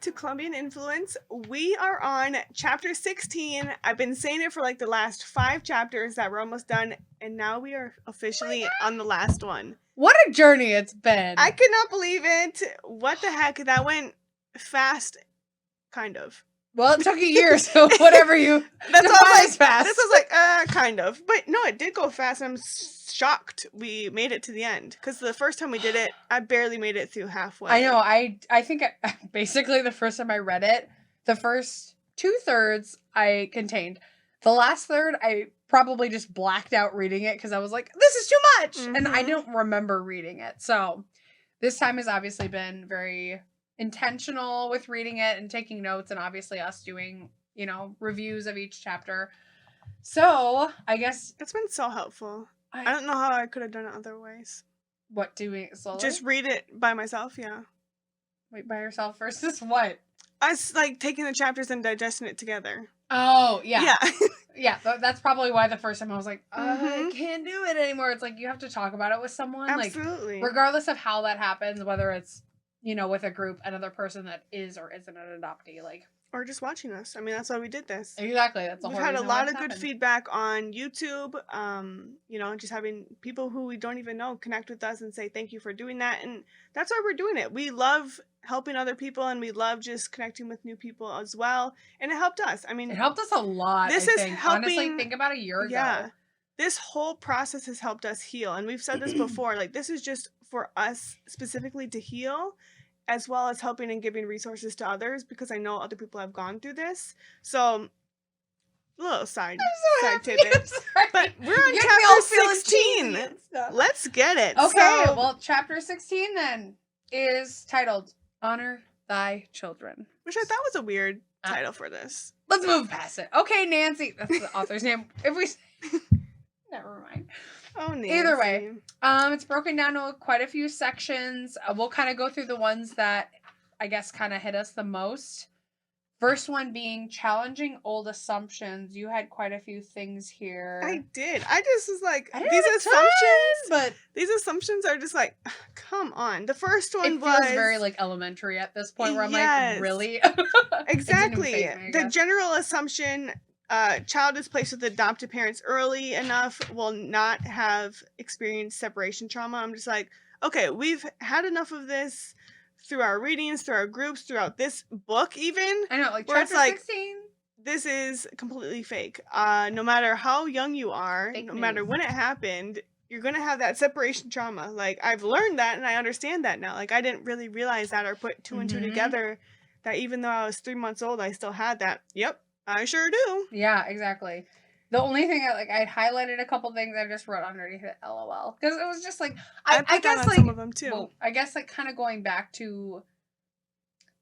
to Colombian Influence. We are on chapter 16. I've been saying it for like the last 5 chapters that we're almost done, and now we are officially on the last one. What a journey it's been. I cannot believe it. What the heck? That went fast, kind of. Well, it took a year, so whatever you That's what I was like, fast. This was like, kind of. But no, it did go fast. I'm shocked we made it to the end. Because the first time we did it, I barely made it through halfway. I know. I think basically the first time I read it, the first 2/3 I contained. The last third, I probably just blacked out reading it because I was like, this is too much. Mm-hmm. And I don't remember reading it. So this time has obviously been very intentional with reading it and taking notes, and obviously us doing, reviews of each chapter. So I guess it's been so helpful. I don't know how I could have done it otherwise. What, doing it slowly? Just read it by myself, yeah. Wait, by yourself versus what? Us like taking the chapters and digesting it together. Oh, yeah. Yeah. Yeah, that's probably why the first time I was like, I can't do it anymore. It's like you have to talk about it with someone. Absolutely. Like, regardless of how that happens, whether it's, with a group, another person that is or isn't an adoptee, or just watching us. I mean, that's why we did this. Exactly. That's the whole reason. We've had a lot of good feedback on YouTube. Just having people who we don't even know connect with us and say thank you for doing that. And that's why we're doing it. We love helping other people, and we love just connecting with new people as well. And it helped us. I mean, it helped us a lot. This is helping. Honestly, think about a year ago. Yeah. This whole process has helped us heal. And we've said this before, like, this is just for us specifically to heal, as well as helping and giving resources to others, because I know other people have gone through this. So, a little side tidbit. But we're on chapter 16. Let's get it. Okay, well, chapter 16 then is titled Honor Thy Children. Which I thought was a weird title for this. Let's move past it. Okay, Nancy. That's the author's name. If we... Never mind. Oh, Nancy. Either way, it's broken down to quite a few sections. We'll kind of go through the ones that I guess kind of hit us the most. First one being challenging old assumptions. You had quite a few things here. I did. I just was like, these assumptions are just like, come on. The first one was very like elementary at this point, where I'm like, really? Exactly. The general assumption. Child is placed with adopted parents early enough will not have experienced separation trauma. I'm just like, okay, we've had enough of this through our readings, through our groups, throughout this book even. I know, like chapter 16. This is completely fake. No matter how young you are, matter when it happened, you're going to have that separation trauma. Like, I've learned that and I understand that now. Like, I didn't really realize that or put 2 and 2 together, that even though I was 3 months old, I still had that. Yep. I sure do. Yeah, exactly. The only thing I highlighted a couple things I just wrote underneath it, LOL, because it was just like I guess like some of them too. Well, I guess like kind of going back to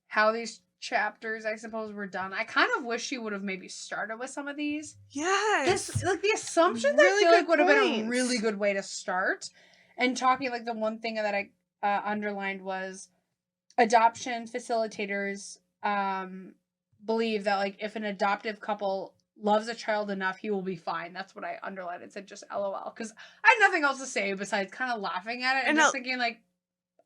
how these chapters I suppose were done. I kind of wish she would have maybe started with some of these. Yes. The assumptions really I feel like would have been a really good way to start. And talking like the one thing that I underlined was adoption facilitators. Believe that like if an adoptive couple loves a child enough, he will be fine. That's what I underlined. It said just LOL, because I had nothing else to say besides kind of laughing at it and just thinking like,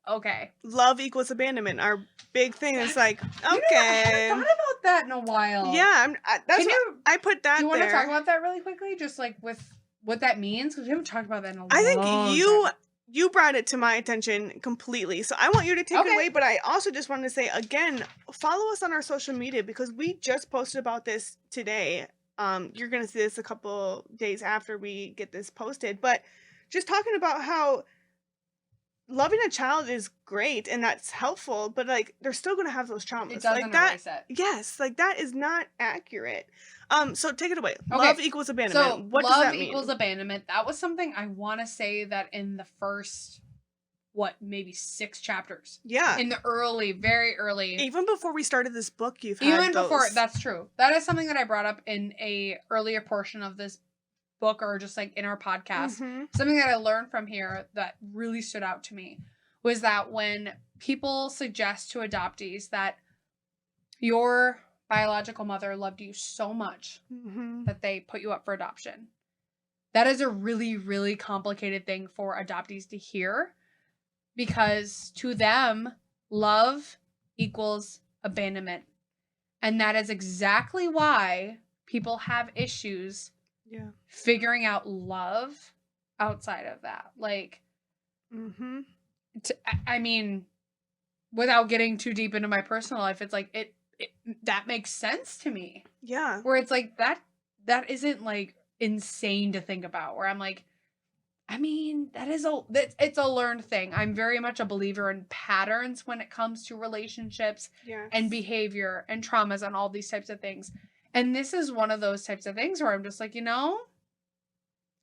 okay, love equals abandonment. Our big thing is like, okay, I haven't thought about that in a while. Yeah, I put that. Do you want to talk about that really quickly, just like with what that means, because we haven't talked about that in a long time. I think you brought it to my attention completely. So I want you to take it away, but I also just wanted to say, again, follow us on our social media, because we just posted about this today. You're going to see this a couple days after we get this posted, but just talking about how loving a child is great and that's helpful, but like they're still going to have those traumas. It doesn't erase it. Yes, like that is not accurate. So take it away. Okay. Love equals abandonment. So what does that mean? Love equals abandonment. That was something I want to say that in the first, maybe 6 chapters. Yeah. In the very early. Even before we started this book, you've had those. That's true. That is something that I brought up in a earlier portion of this book, or just like in our podcast. Mm-hmm. Something that I learned from here that really stood out to me was that when people suggest to adoptees that your biological mother loved you so much that they put you up for adoption, that is a really, really complicated thing for adoptees to hear, because to them, love equals abandonment. And that is exactly why people have issues figuring out love outside of that. Like, I mean, without getting too deep into my personal life, it's like, it that makes sense to me. Yeah. Where it's like, that isn't like insane to think about, where I'm like, I mean, it's a learned thing. I'm very much a believer in patterns when it comes to relationships and behavior and traumas and all these types of things. And this is one of those types of things where I'm just like,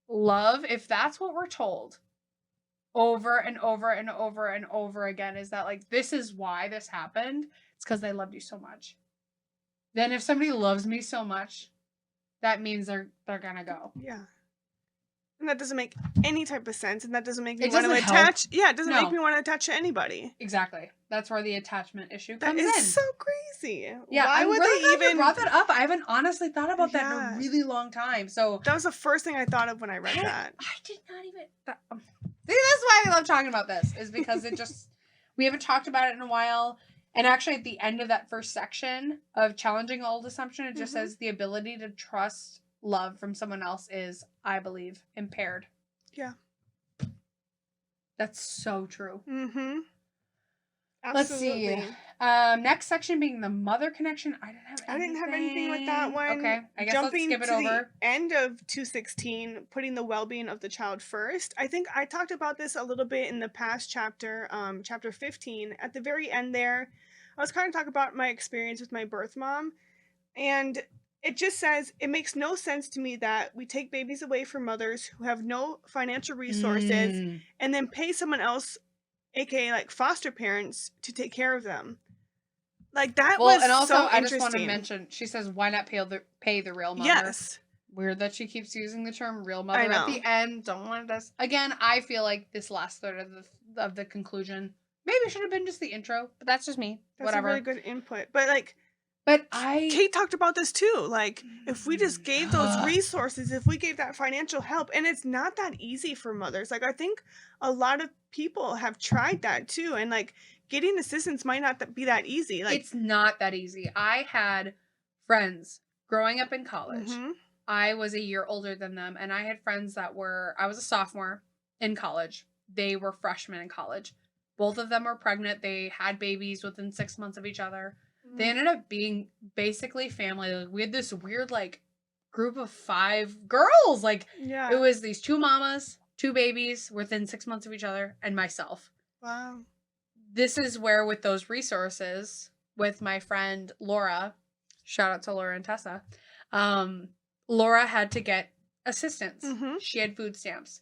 love, if that's what we're told over and over and over and over again, is that like, this is why this happened. It's because they loved you so much. Then if somebody loves me so much, that means they're gonna go. Yeah. And that doesn't make any type of sense, and that doesn't make me want to attach. Yeah, it doesn't make me want to attach to anybody. Exactly. That's where the attachment issue comes in. That is so crazy. Yeah, why would they even brought that up? I haven't honestly thought about that in a really long time. So that was the first thing I thought of when I read that. I did not even. See, that's why I love talking about this, is because it just we haven't talked about it in a while. And actually, at the end of that first section of challenging old assumption, it just says the ability to trust love from someone else is, I believe, impaired. Yeah. That's so true. Mm-hmm. Let's see. Next section being the mother connection. I didn't have anything with that one. Okay. I guess Jumping let's skip it over. The end of 216, putting the well-being of the child first. I think I talked about this a little bit in the past chapter, chapter 15. At the very end there, I was kind of talking about my experience with my birth mom. And it just says, it makes no sense to me that we take babies away from mothers who have no financial resources and then pay someone else, aka like foster parents, to take care of them. Like that was and also so I just want to mention, she says, why not pay the real mother? Yes. Weird that she keeps using the term real mother at the end. Don't want this. Again, I feel like this last third of the conclusion maybe should have been just the intro, but that's just me. That's whatever. A really good input. But Kate talked about this too. Like, if we just gave those resources, if we gave that financial help, and it's not that easy for mothers. Like, I think a lot of people have tried that too, and like getting assistance might not be that easy. Like, it's not that easy. I had friends growing up in college. I was a year older than them, and I had friends I was a sophomore in college. They were freshmen in college. Both of them were pregnant. They had babies within 6 months of each other. They ended up being basically family. Like, we had this weird, like, group of 5 girls. Like, it was these 2 mamas, 2 babies within 6 months of each other, and myself. Wow. This is where, with those resources, with my friend Laura, shout out to Laura and Tessa, Laura had to get assistance. She had food stamps.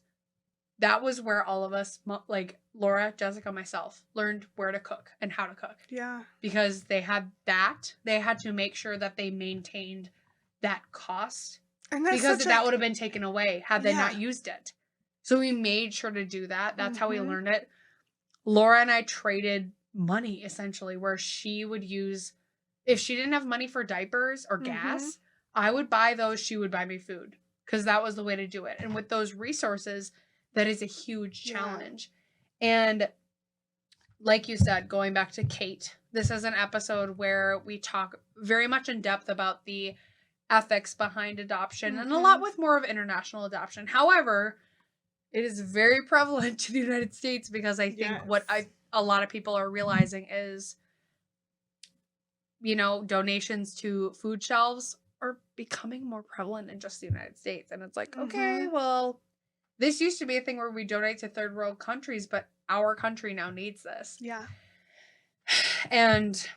That was where all of us, like Laura, Jessica, myself, learned where to cook and how to cook. Yeah. Because they had that. They had to make sure that they maintained that cost. And that's because that would have been taken away had they not used it. So we made sure to do that. That's how we learned it. Laura and I traded money, essentially, where she would use, if she didn't have money for diapers or gas, I would buy those. She would buy me food. Because that was the way to do it. And with those resources, that is a huge challenge. And like you said, going back to Kate, this is an episode where we talk very much in depth about the ethics behind adoption and a lot with more of international adoption. However, it is very prevalent to the United States because I think a lot of people are realizing is, donations to food shelves are becoming more prevalent in just the United States. And it's like, okay, well, this used to be a thing where we donate to third world countries, but our country now needs this. Yeah. And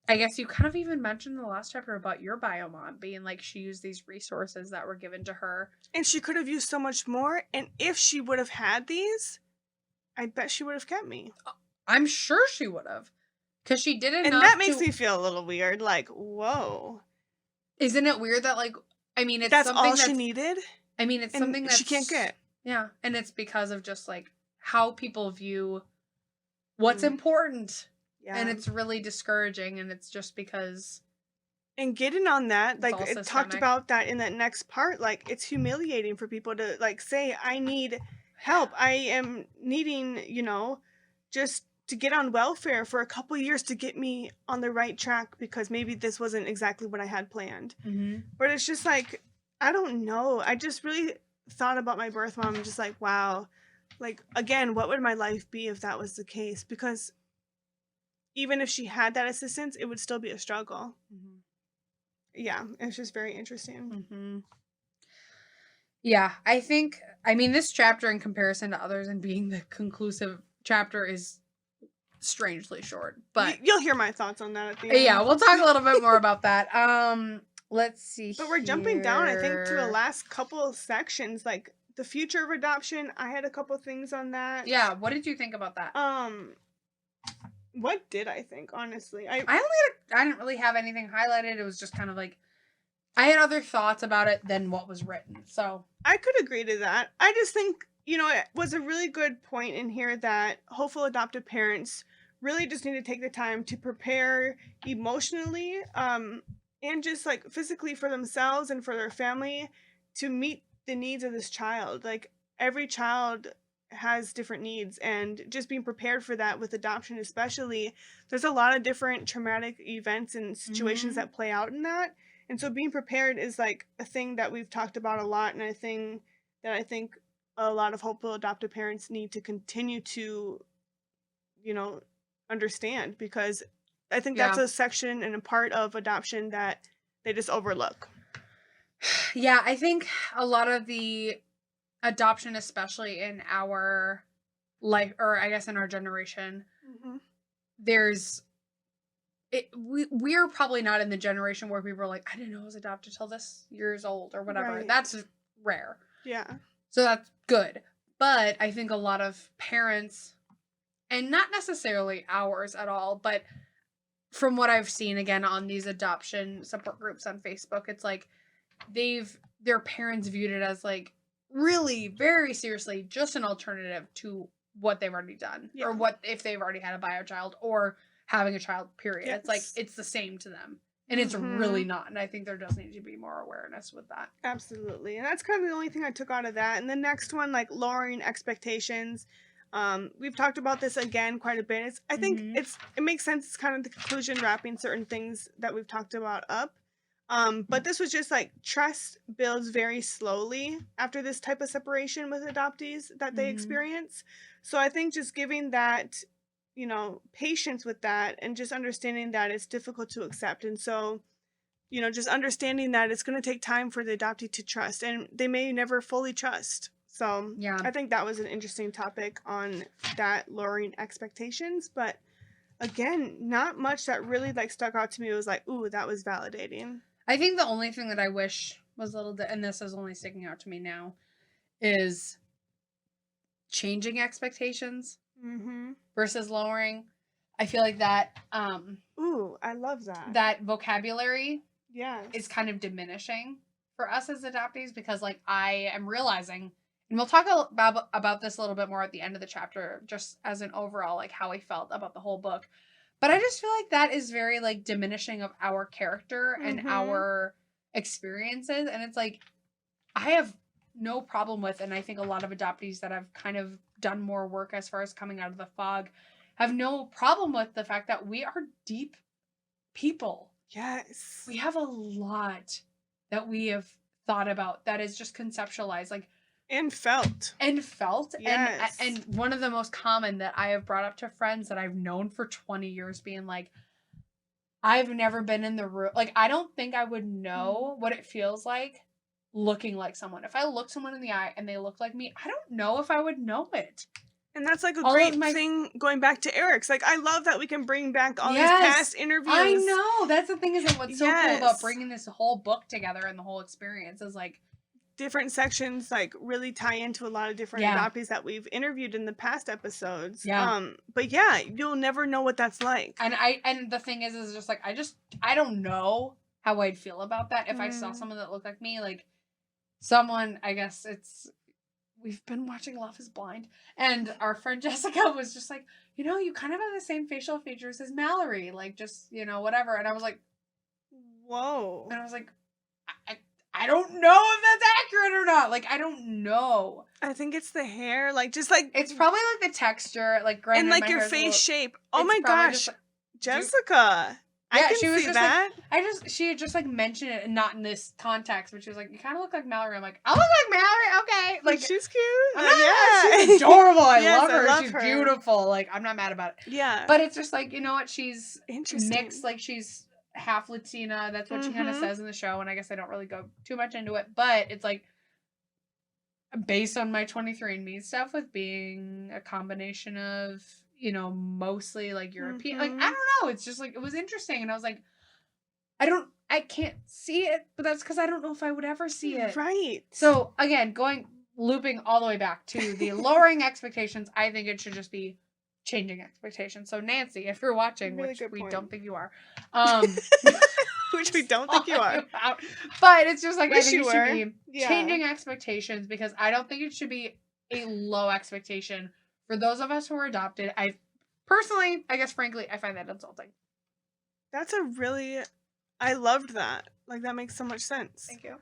I guess you kind of even mentioned in the last chapter about your bio mom being like, she used these resources that were given to her. And she could have used so much more. And if she would have had these, I bet she would have kept me. I'm sure she would have. Because she did enough. And that makes me feel a little weird. Like, whoa. Isn't it weird that, like, I mean, it's that's all she needed? I mean, it's something that she can't get. Yeah. And it's because of just like how people view what's important. Yeah. And it's really discouraging. And it's just because. And getting on that, like it talked about that in that next part, like it's humiliating for people to like say, I need help. I am needing, just to get on welfare for a couple years to get me on the right track because maybe this wasn't exactly what I had planned. Mm-hmm. But it's just like, I don't know. I just really thought about my birth mom and just like, wow, like, again, what would my life be if that was the case? Because even if she had that assistance, it would still be a struggle. Mm-hmm. Yeah, it's just very interesting. Mm-hmm. Yeah, I mean, this chapter in comparison to others and being the conclusive chapter is strangely short, but You'll hear my thoughts on that at the end. yeah, we'll talk a little bit more about that. Let's see. But we're jumping down, I think, to the last couple sections, like the future of adoption. I had a couple things on that. Yeah, what did you think about that? What did I think, honestly? I didn't really have anything highlighted. It was just kind of like I had other thoughts about it than what was written. So I could agree to that. I just think, it was a really good point in here that hopeful adoptive parents really just need to take the time to prepare emotionally, and just like physically for themselves and for their family to meet the needs of this child. Like, every child has different needs, and just being prepared for that with adoption especially, there's a lot of different traumatic events and situations that play out in that. And so being prepared is like a thing that we've talked about a lot, and a thing that I think a lot of hopeful adoptive parents need to continue to, understand, because I think that's a section and a part of adoption that they just overlook. Yeah, I think a lot of the adoption, especially in our life, or I guess in our generation, we're probably not in the generation where people are like, I didn't know I was adopted till this years old or whatever. Right. That's rare. Yeah. So that's good. But I think a lot of parents, and not necessarily ours at all, but from what I've seen again on these adoption support groups on Facebook, it's like their parents viewed it as like really very seriously just an alternative to what they've already done, or what if they've already had a bio child or having a child, period. Yes. It's like it's the same to them, and it's really not. And I think there does need to be more awareness with that. Absolutely. And that's kind of the only thing I took out of that. And the next one, like lowering expectations, we've talked about this again quite a bit. I think it makes sense. It's kind of the conclusion, wrapping certain things that we've talked about up. But this was just like trust builds very slowly after this type of separation with adoptees that they experience. So I think just giving that, patience with that, and just understanding that it's difficult to accept. And so, just understanding that it's going to take time for the adoptee to trust, and they may never fully trust. So yeah, I think that was an interesting topic on that, lowering expectations. But again, not much that really like stuck out to me. It was like, ooh, that was validating. I think the only thing that I wish was a little bit, and this is only sticking out to me now, is changing expectations versus lowering. I feel like that ooh, I love that. That vocabulary is kind of diminishing for us as adoptees, because like I am realizing, and we'll talk about this a little bit more at the end of the chapter, just as an overall like how I felt about the whole book. But I just feel like that is very like diminishing of our character and our experiences. And it's like, I have no problem with, and I think a lot of adoptees that have kind of done more work as far as coming out of the fog have no problem with the fact that we are deep people. Yes. We have a lot that we have thought about that is just conceptualized, like, and felt. Yes. And one of the most common that I have brought up to friends that I've known for 20 years, being like, I've never been in the room. Like, I don't think I would know what it feels like looking like someone. If I look someone in the eye and they look like me, I don't know if I would know it. And that's like a great thing going back to Eric's. Like, I love that we can bring back all these past interviews. I know. That's the thing, is that what's so cool about bringing this whole book together and the whole experience is like, different sections like really tie into a lot of different adoptees that we've interviewed in the past episodes. But yeah, you'll never know what that's like. And the thing is just like, I don't know how I'd feel about that if I saw someone that looked like me. Like someone, I guess we've been watching Love is Blind, and our friend Jessica was just like, you kind of have the same facial features as Mallory, like just, whatever. And I was like, whoa. And I was like, I I don't know if that's accurate or not. Like, I don't know. I think it's the hair, like just like It's probably like the texture, like granted, and like my your hair's a face little, shape. Oh it's my probably gosh, just like, Jessica, I yeah, can she was see just that. like, she had just like mentioned it, and not in this context, but she was like, you kind of look like Mallory. I'm like, I look like Mallory, okay. Like, she's cute. yeah, she's adorable. I Yes, love her. I love She's her. beautiful. Like, I'm not mad about it. Yeah, But it's just like, you know what? She's interesting. mixed. Like, she's half Latina. That's what she kind of says in the show. And I guess I don't really go too much into it. But it's like, based on my 23andMe stuff with being a combination of, you know, mostly like European. Like, I don't know. It's just like, it was interesting. And I was like, I can't see it, but that's because I don't know if I would ever see it. Right. So again, looping all the way back to the lowering expectations, I think it should just be changing expectations. So Nancy, if you're watching, Really which good we point. don't think you are, which we don't think you are, but it's just like, I Wish think you it should were. be changing expectations, because I don't think it should be a low expectation for those of us who are adopted. I personally, I guess frankly, I find that insulting. That's a really, I loved that. Like, that makes so much sense. Thank you.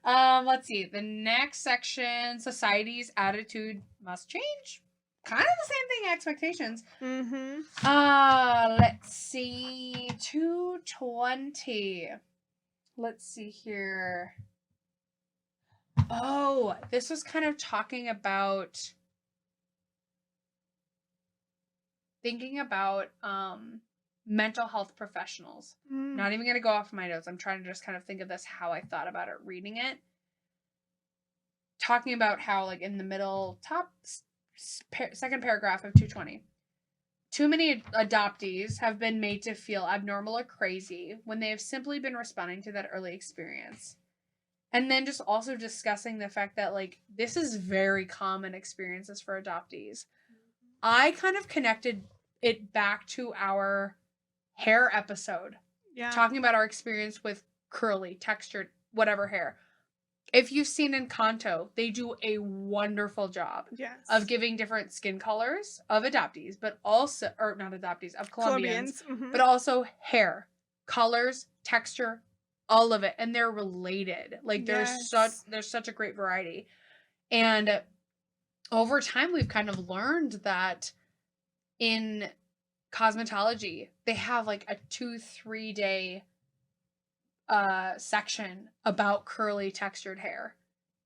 Let's see. The next section, society's attitude must change. Kind of the same thing, expectations. Let's see. 220. Let's see here. Oh, this was kind of talking about thinking about mental health professionals. Not even going to go off my notes. I'm trying to just kind of think of this, how I thought about it reading it. Talking about how, like, in the middle, second paragraph of 220. Too many adoptees have been made to feel abnormal or crazy when they have simply been responding to that early experience. And then just also discussing the fact that, like, this is very common experiences for adoptees. I kind of connected it back to our hair episode. Yeah. Talking about our experience with curly, textured, whatever hair. If you've seen Encanto, they do a wonderful job of giving different skin colors of adoptees, but also, or not adoptees, of Colombians. But also hair, colors, texture, all of it. And they're related. Like, there's such a great variety. And over time, we've kind of learned that in cosmetology, they have like a 2-3 day section about curly textured hair,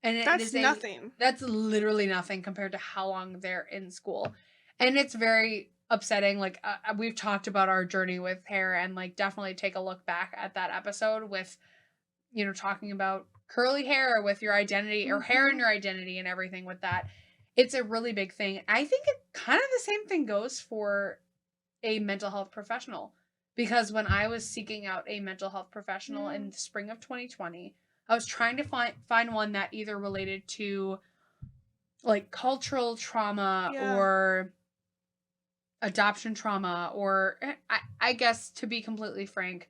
and that's nothing. That's literally nothing compared to how long they're in school, and it's very upsetting. Like, we've talked about our journey with hair, and like, definitely take a look back at that episode with, you know, talking about curly hair with your identity, or hair in your identity, and everything with that. It's a really big thing. I think it kind of the same thing goes for a mental health professional, because when I was seeking out a mental health professional in the spring of 2020, I was trying to find one that either related to like cultural trauma or adoption trauma, or I guess, to be completely frank,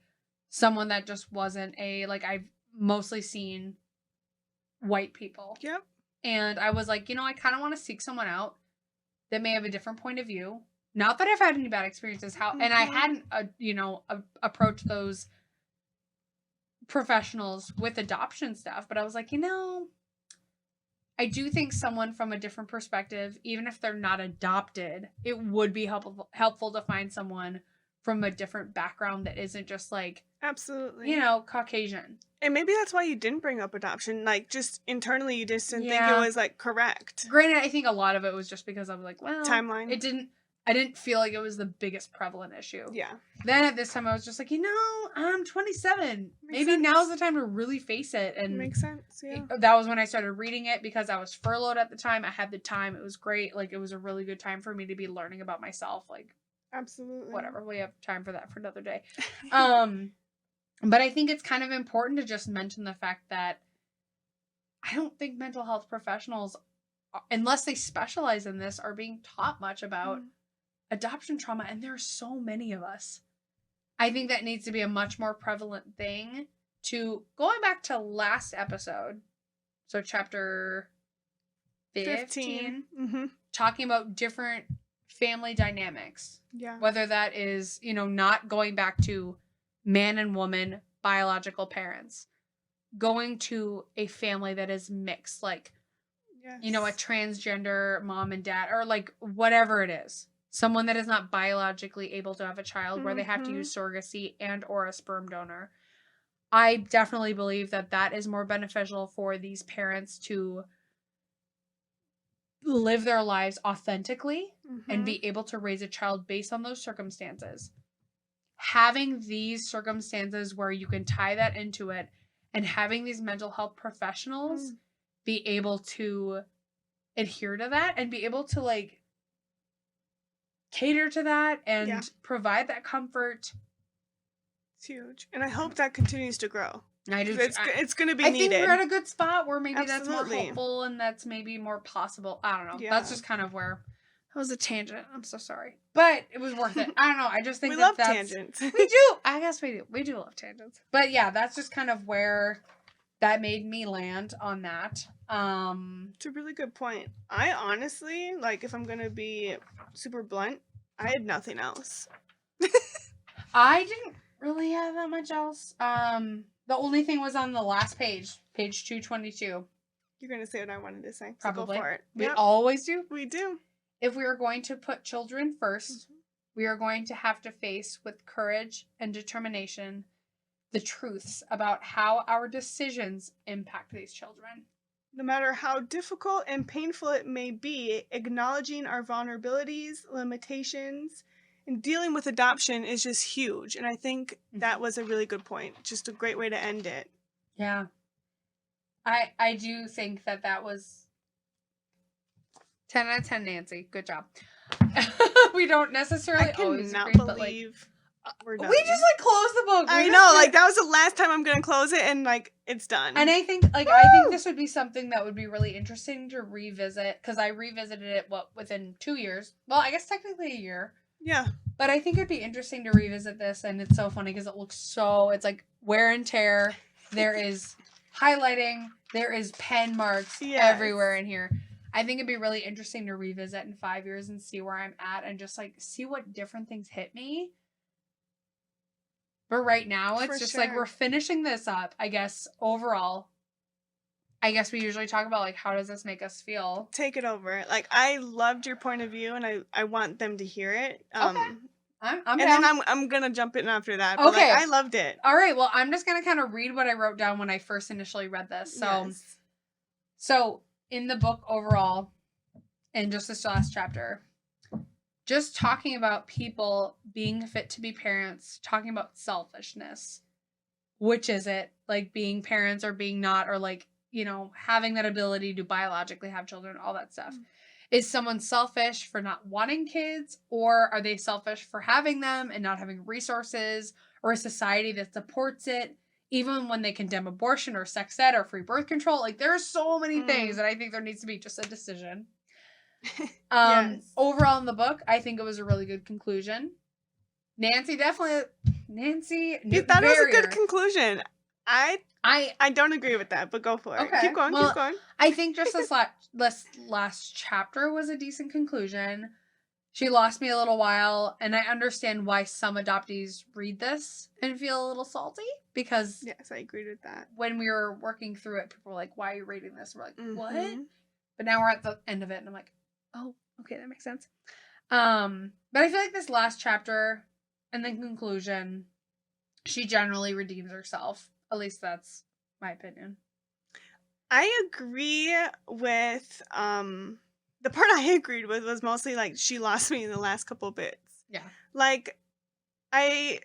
someone that just wasn't like, I've mostly seen white people. Yep. And I was like, you know, I kind of want to seek someone out that may have a different point of view. Not that I've had any bad experiences, and I hadn't, approached those professionals with adoption stuff, but I was like, you know, I do think someone from a different perspective, even if they're not adopted, it would be helpful to find someone from a different background that isn't just like, absolutely, you know, Caucasian. And maybe that's why you didn't bring up adoption. Like, just internally, you just didn't think it was like correct. Granted, I think a lot of it was just because I was like, well, timeline. I didn't feel like it was the biggest prevalent issue. Yeah. Then at this time, I was just like, you know, I'm 27. Maybe now's the time to really face it. And makes sense. Yeah. That was when I started reading it, because I was furloughed at the time. I had the time. It was great. Like, it was a really good time for me to be learning about myself. Like, absolutely. Whatever. We have time for that for another day. But I think it's kind of important to just mention the fact that I don't think mental health professionals, unless they specialize in this, are being taught much about adoption trauma, and there are so many of us. I think that needs to be a much more prevalent thing. To going back to last episode, so chapter 15. Talking about different family dynamics. Yeah. Whether that is, you know, not going back to man and woman biological parents, going to a family that is mixed, like, you know, a transgender mom and dad, or like whatever it is. Someone that is not biologically able to have a child, where they have to use surrogacy and or a sperm donor. I definitely believe that that is more beneficial for these parents to live their lives authentically and be able to raise a child based on those circumstances. Having these circumstances where you can tie that into it, and having these mental health professionals be able to adhere to that and be able to like cater to that and provide that comfort. It's huge. And I hope that continues to grow. I do. It's going to be needed. I think we're at a good spot where maybe that's more hopeful and that's maybe more possible. I don't know. Yeah. That's just kind of where... That was a tangent. I'm so sorry. But it was worth it. I don't know. I just think we love tangents. We do. I guess we do. We do love tangents. But yeah, that's just kind of where that made me land on that. It's a really good point. I honestly, like, if I'm going to be super blunt, I had nothing else. I didn't really have that much else. The only thing was on the last page 222. You're going to say what I wanted to say. Probably. So go for it. We always do. We do. If we are going to put children first, we are going to have to face with courage and determination the truths about how our decisions impact these children. No matter how difficult and painful it may be, acknowledging our vulnerabilities, limitations, and dealing with adoption is just huge. And I think that was a really good point. Just a great way to end it. Yeah. I do think that was 10 out of 10, Nancy. Good job. We don't necessarily always agree, but like, we're done. We just like close the book. I know, like that was the last time I'm gonna close it, and like it's done. And I think I think this would be something that would be really interesting to revisit, because I revisited it within 2 years. Well, I guess technically a year. Yeah. But I think it'd be interesting to revisit this, and it's so funny because it looks so, it's like wear and tear. There is highlighting. There is pen marks everywhere in here. I think it'd be really interesting to revisit in 5 years and see where I'm at and just like see what different things hit me. But right now, it's just like we're finishing this up, I guess, overall. I guess we usually talk about like, how does this make us feel? Take it over. Like, I loved your point of view, and I want them to hear it. Okay. I'm and down. then I'm going to jump in after that. But Okay. like, I loved it. All right. Well, I'm just going to kind of read what I wrote down when I first initially read this. So in the book overall, in just this last chapter, just talking about people being fit to be parents, talking about selfishness. Which is it? Like being parents or being not, or like, you know, having that ability to biologically have children, all that stuff. Is someone selfish for not wanting kids, or are they selfish for having them and not having resources, or a society that supports it, even when they condemn abortion or sex ed or free birth control? Like, there are so many things that I think there needs to be just a decision. Overall in the book, I think it was a really good conclusion. Nancy You thought Verrier, it was a good conclusion. I don't agree with that, but go for it. Okay. Keep going, Well, keep going. I think just this last chapter was a decent conclusion. She lost me a little while, and I understand why some adoptees read this and feel a little salty, because yes, I agreed with that. When we were working through it, people were like, "Why are you reading this?" We're like, "What?" But now we're at the end of it, and I'm like, "Oh, okay, that makes sense." But I feel like this last chapter and then conclusion, she generally redeems herself. At least that's my opinion. I agree with the part I agreed with was mostly like she lost me in the last couple bits. Yeah. Like, I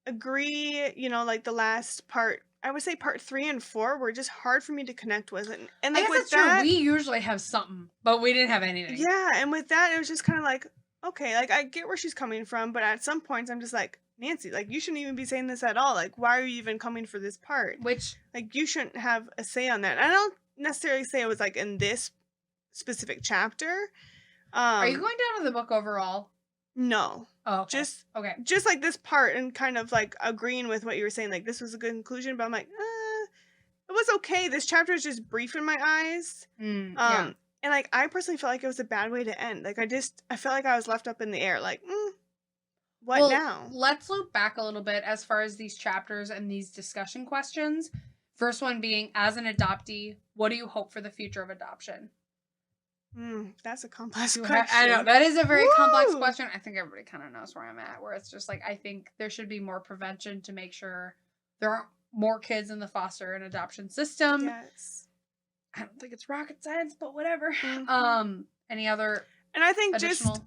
agree, you know, like the last part, I would say part 3 and 4 were just hard for me to connect with. And like, I guess with that's that, true. We usually have something, but we didn't have anything. yeah, and with that, it was just kind of like, okay, like I get where she's coming from, but at some points I'm just like, Nancy, like you shouldn't even be saying this at all. Like, why are you even coming for this part? Which, like, you shouldn't have a say on that. I don't necessarily say it was like in this specific chapter. Are you going down to the book overall? No. Oh, okay. Just like this part, and kind of like agreeing with what you were saying. Like, this was a good conclusion, but I'm like, it was okay. This chapter is just brief in my eyes. Yeah. And like, I personally felt like it was a bad way to end. Like, I felt like I was left up in the air. Like, what now? Let's loop back a little bit as far as these chapters and these discussion questions, First one being, as an adoptee, what do you hope for the future of adoption? That's a complex I question. know, that is a very complex Woo! question. I think everybody kind of knows where I'm at, where it's just like, I think there should be more prevention to make sure there aren't more kids in the foster and adoption system. Yes. I don't think it's rocket science, but whatever. Mm-hmm. Any other And I think additional? just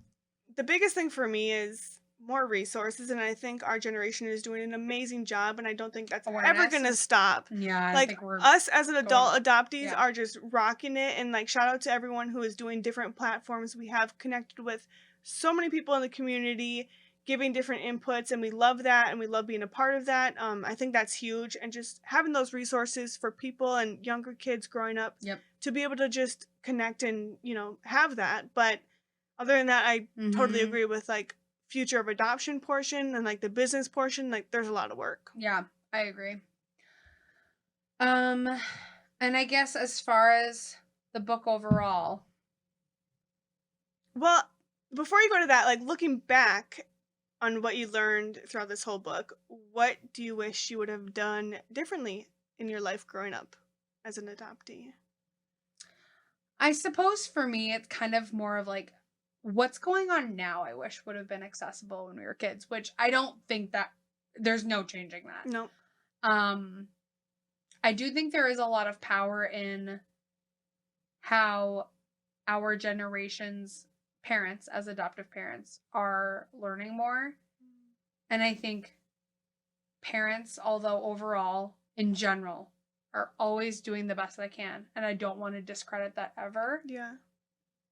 the biggest thing for me is more resources, and I think our generation is doing an amazing job, and I don't think that's ever Awareness gonna is- stop. Yeah, I Like think we're us as an adult going- adoptees yeah. are just rocking it, and like shout out to everyone who is doing different platforms. We have connected with so many people in the community giving different inputs, and we love that, and we love being a part of that. I think that's huge, and just having those resources for people and younger kids growing up Yep. to be able to just connect and have that. But other than that, I totally Mhm. agree with like future of adoption portion and like the business portion. Like there's a lot of work. Yeah, I agree. And I guess as far as the book overall, Well, before you go to that, like looking back on what you learned throughout this whole book, what do you wish you would have done differently in your life growing up as an adoptee? I suppose for me, it's kind of more of like, what's going on now I wish would have been accessible when we were kids, which I don't think that there's no changing that. No. I do think there is a lot of power in how our generation's parents, as adoptive parents, are learning more. And I think parents, although overall, in general, are always doing the best they can. And I don't want to discredit that ever. Yeah.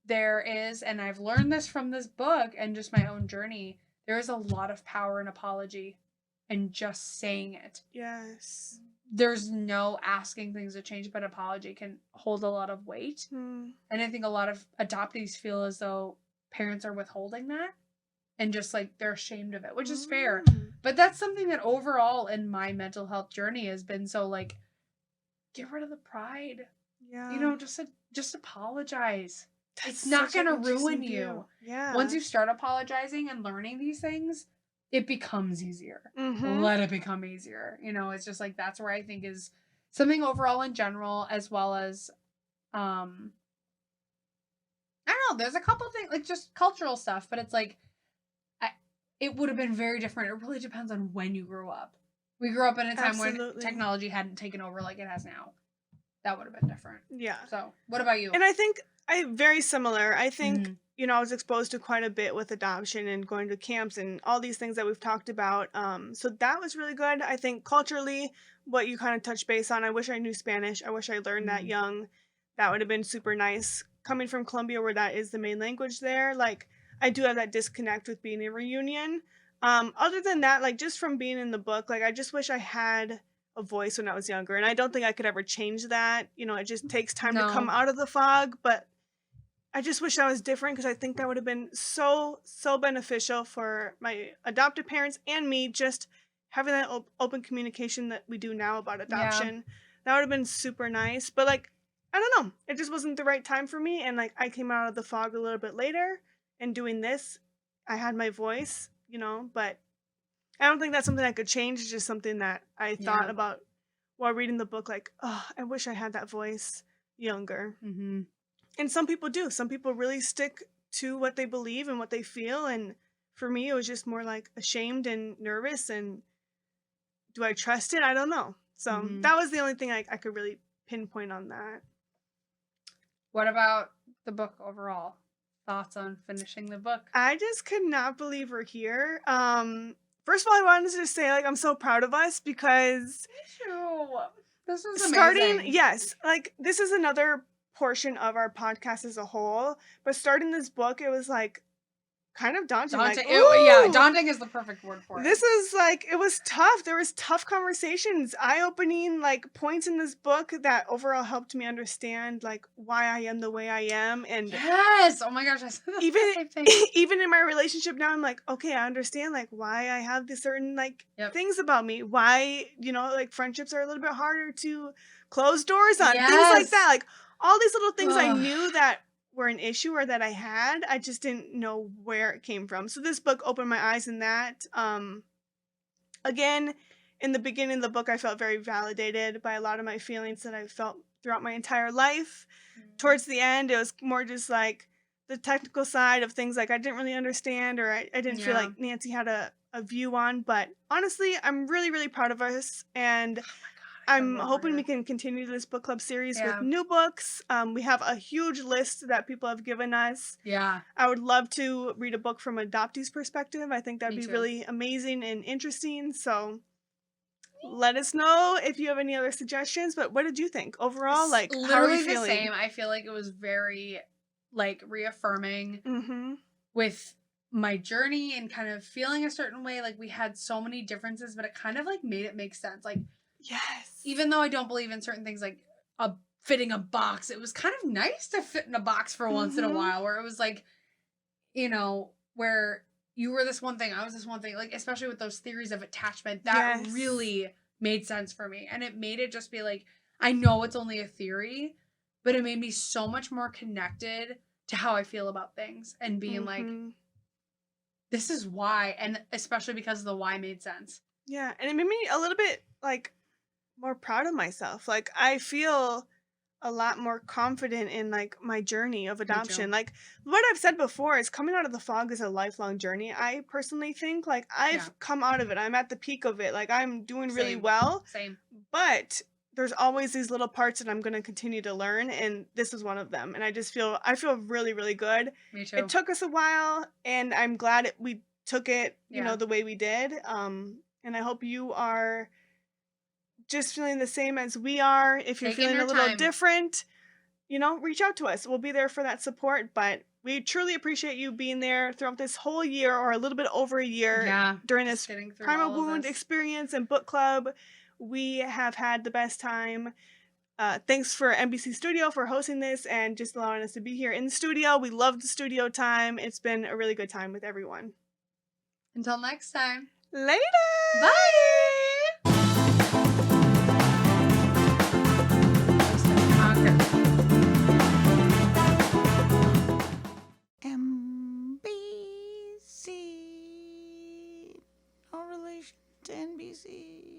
There is, and I've learned this from this book and just my own journey, there is a lot of power in apology and just saying it. Yes. There's no asking things to change, but apology can hold a lot of weight. And I think a lot of adoptees feel as though parents are withholding that and just like they're ashamed of it, which is fair. But that's something that overall in my mental health journey has been so like, get rid of the pride. Yeah. Just apologize. That's It's not such an going to ruin interesting you. view. Yeah. Once you start apologizing and learning these things, it becomes easier. Let it become easier. It's just like, that's where I think is something overall in general, as well as, I don't know, there's a couple things, like just cultural stuff, but it's like, it would have been very different. It really depends on when you grew up. We grew up in a time when technology hadn't taken over like it has now. That would have been different. Yeah. So, what about you? And I think very similar. I think, I was exposed to quite a bit with adoption and going to camps and all these things that we've talked about. So that was really good. I think culturally, what you kind of touched base on, I wish I knew Spanish. I wish I learned that young. That would have been super nice. Coming from Colombia, where that is the main language there, like I do have that disconnect with being in reunion. Other than that, like just from being in the book, like I just wish I had a voice when I was younger, and I don't think I could ever change that. It just takes time to come out of the fog, but I just wish I was different because I think that would have been so beneficial for my adoptive parents and me, just having that open communication that we do now about adoption. Yeah. That would have been super nice, but like I don't know, it just wasn't the right time for me, and like I came out of the fog a little bit later, and doing this, I had my voice, but I don't think that's something I could change. It's just something that I thought about while reading the book, like, oh, I wish I had that voice younger. And some people do. Some people really stick to what they believe and what they feel. And for me, it was just more like ashamed and nervous. And do I trust it? I don't know. So that was the only thing I could really pinpoint on that. What about the book overall? Thoughts on finishing the book? I just could not believe we're here. First of all, I wanted to just say, like, I'm so proud of us because this is amazing. Yes, like this is another portion of our podcast as a whole, but starting this book, it was like kind of daunting. Daunting is the perfect word for it. This is like, it was tough. There was tough conversations, eye-opening like points in this book that overall helped me understand like why I am the way I am. And yes, oh my gosh, I said the same thing. Even in my relationship now, I'm like, okay, I understand like why I have these certain like things about me, why like friendships are a little bit harder to close doors on, things like that, like all these little things I knew that were an issue or that I had, I just didn't know where it came from. So this book opened my eyes in that. Again, in the beginning of the book, I felt very validated by a lot of my feelings that I felt throughout my entire life. Towards the end, it was more just like the technical side of things like I didn't really understand, or I didn't feel Yeah. like Nancy had a view on. But honestly, I'm really, really proud of us. And I'm love hoping her. we can continue this book club series Yeah. with new books. We have a huge list that people have given us. Yeah. I would love to read a book from adoptee's perspective. I think that'd Me be too. really amazing and interesting. So let us know if you have any other suggestions. But what did you think overall? Like, how are Literally you the feeling? same. I feel like it was very like reaffirming Mm-hmm. with my journey and kind of feeling a certain way. Like we had so many differences, but it kind of like made it make sense. Like, Yes. even though I don't believe in certain things like fitting a box, it was kind of nice to fit in a box for once in a Mhm. while, where it was like, you know, where you were this one thing, I was this one thing, like especially with those theories of attachment, that Yes. really made sense for me. And it made it just be like, I know it's only a theory, but it made me so much more connected to how I feel about things and being like, Mhm. this is why. And especially because the why made sense. Yeah, and it made me a little bit like more proud of myself. Like I feel a lot more confident in like my journey of adoption. too. Like what I've said before is coming out of the fog is a lifelong journey. I personally think like I've Yeah. come out of it. I'm at the peak of it. Like I'm doing really Same. well, Same. but there's always these little parts that I'm going to continue to learn, and this is one of them. And I feel really, really good. Me too. It took us a while, and I'm glad we took it, Yeah. the way we did. And I hope you are just feeling the same as we are. If you're Taking feeling your a little time. different, reach out to us. We'll be there for that support. But we truly appreciate you being there throughout this whole year, or a little bit over a year, Yeah. during just this getting through Primal all of Wound this. experience and book club. We have had the best time. Thanks for NBC Studio for hosting this and just allowing us to be here in the studio. We love the studio time. It's been a really good time with everyone. Until next time. Later! Bye! NBC. No relation to NBC.